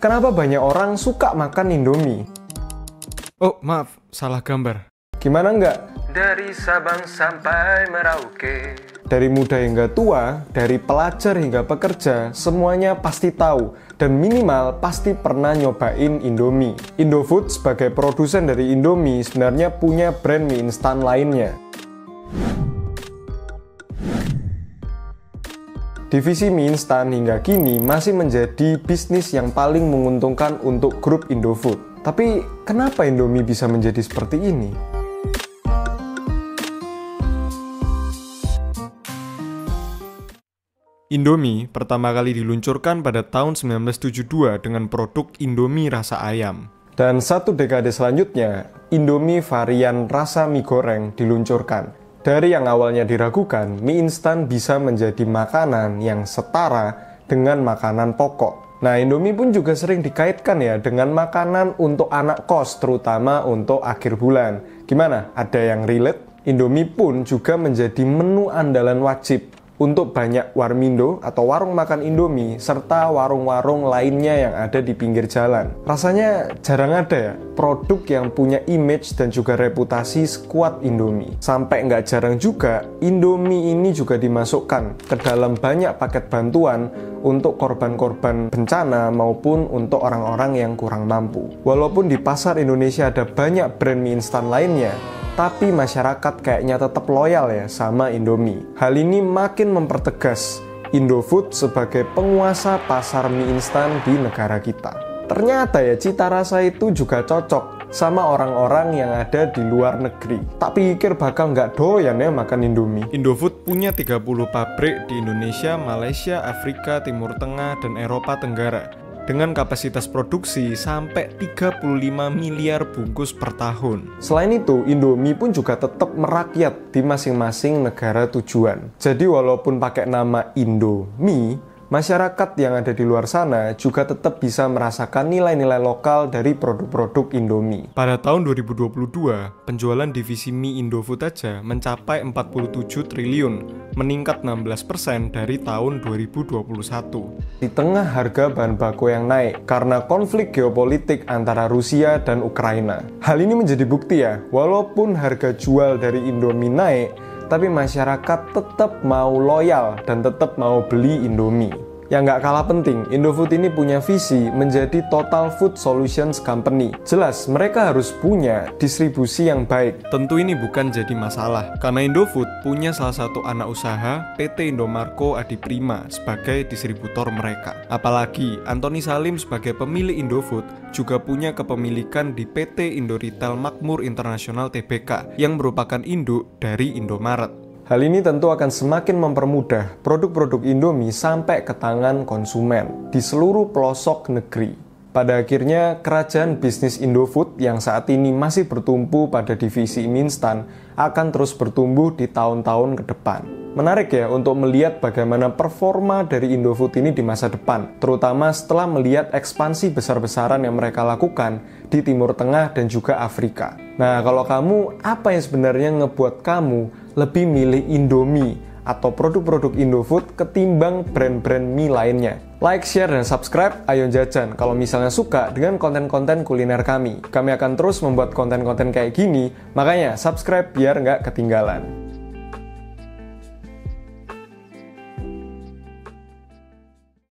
Kenapa banyak orang suka makan Indomie? Oh, maaf, salah gambar. Gimana enggak? Dari Sabang sampai Merauke. Dari muda hingga tua, dari pelajar hingga pekerja, semuanya pasti tahu dan minimal pasti pernah nyobain Indomie. Indofood sebagai produsen dari Indomie sebenarnya punya brand mie instan lainnya. Divisi mie instan hingga kini masih menjadi bisnis yang paling menguntungkan untuk grup Indofood. Tapi kenapa Indomie bisa menjadi seperti ini? Indomie pertama kali diluncurkan pada tahun 1972 dengan produk Indomie rasa ayam. Dan satu dekade selanjutnya, Indomie varian rasa mie goreng diluncurkan. Dari yang awalnya diragukan, mie instan bisa menjadi makanan yang setara dengan makanan pokok. Nah, Indomie pun juga sering dikaitkan ya dengan makanan untuk anak kos, terutama untuk akhir bulan. Gimana? Ada yang relate? Indomie pun juga menjadi menu andalan wajib untuk banyak warmindo atau warung makan Indomie serta warung-warung lainnya yang ada di pinggir jalan. Rasanya jarang ada ya produk yang punya image dan juga reputasi sekuat Indomie. Sampai nggak jarang juga Indomie ini juga dimasukkan ke dalam banyak paket bantuan untuk korban-korban bencana maupun untuk orang-orang yang kurang mampu. Walaupun di pasar Indonesia ada banyak brand mie instan lainnya, tapi masyarakat kayaknya tetap loyal ya sama Indomie. Hal ini makin mempertegas Indofood sebagai penguasa pasar mie instan di negara kita. Ternyata ya cita rasa itu juga cocok sama orang-orang yang ada di luar negeri. Tak pikir bakal nggak doyan ya makan Indomie. Indofood punya 30 pabrik di Indonesia, Malaysia, Afrika, Timur Tengah, dan Eropa Tenggara, dengan kapasitas produksi sampai 35 miliar bungkus per tahun. Selain itu, Indomie pun juga tetap merakyat di masing-masing negara tujuan. Jadi walaupun pakai nama Indomie, masyarakat yang ada di luar sana juga tetap bisa merasakan nilai-nilai lokal dari produk-produk Indomie. Pada tahun 2022, penjualan divisi mie Indofood aja mencapai 47 triliun, meningkat 16% dari tahun 2021. Di tengah harga bahan baku yang naik karena konflik geopolitik antara Rusia dan Ukraina. Hal ini menjadi bukti ya, walaupun harga jual dari Indomie naik, tapi masyarakat tetap mau loyal dan tetap mau beli Indomie. Yang nggak kalah penting, Indofood ini punya visi menjadi Total Food Solutions Company. Jelas, mereka harus punya distribusi yang baik. Tentu ini bukan jadi masalah, karena Indofood punya salah satu anak usaha, PT Indomarko Adiprima, sebagai distributor mereka. Apalagi, Antoni Salim sebagai pemilik Indofood juga punya kepemilikan di PT Indo Retail Makmur Internasional Tbk, yang merupakan induk dari Indomaret. Hal ini tentu akan semakin mempermudah produk-produk Indomie sampai ke tangan konsumen di seluruh pelosok negeri. Pada akhirnya, kerajaan bisnis Indofood yang saat ini masih bertumpu pada divisi mie instan akan terus bertumbuh di tahun-tahun ke depan. Menarik ya untuk melihat bagaimana performa dari Indofood ini di masa depan, terutama setelah melihat ekspansi besar-besaran yang mereka lakukan di Timur Tengah dan juga Afrika. Nah, kalau kamu, apa yang sebenarnya ngebuat kamu lebih milih Indomie atau produk-produk Indofood ketimbang brand-brand mie lainnya? Like, share, dan subscribe Ayo Jajan kalau misalnya suka dengan konten-konten kuliner kami. Kami akan terus membuat konten-konten kayak gini, makanya subscribe biar nggak ketinggalan.